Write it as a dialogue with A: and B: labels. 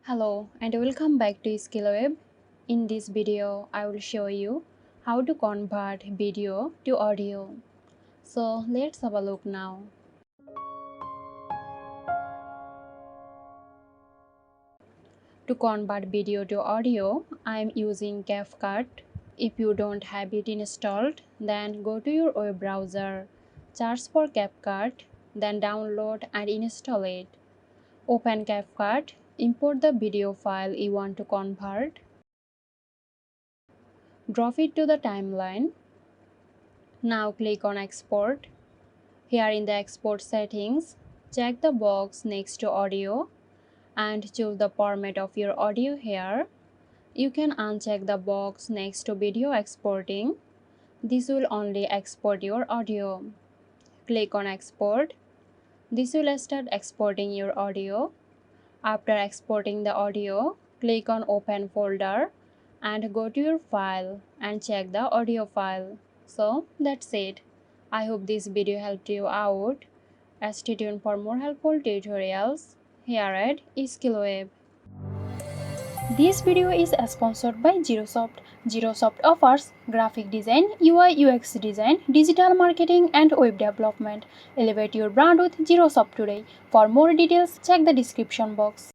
A: Hello and welcome back to SkillWeb. In this video, I will show you how to convert video to audio. So let's have a look now. To convert video to audio, I am using CapCut. If you don't have it installed, then go to your web browser, search for CapCut, then download and install it. Open CapCut, import the video file you want to convert. Drop it to the timeline. Now click on Export. Here in the export settings, check the box next to audio and choose the format of your audio here. You can uncheck the box next to video exporting. This will only export your audio. Click on Export. This will start exporting your audio. After exporting the audio, click on Open Folder and go to your file and check the audio file. So that's it. I hope this video helped you out. Stay tuned for more helpful tutorials here at SkillWeb. This video is sponsored by Girosoft. Girosoft offers graphic design, UI UX design, digital marketing and web development. Elevate your brand with Girosoft today. For more details, check the description box.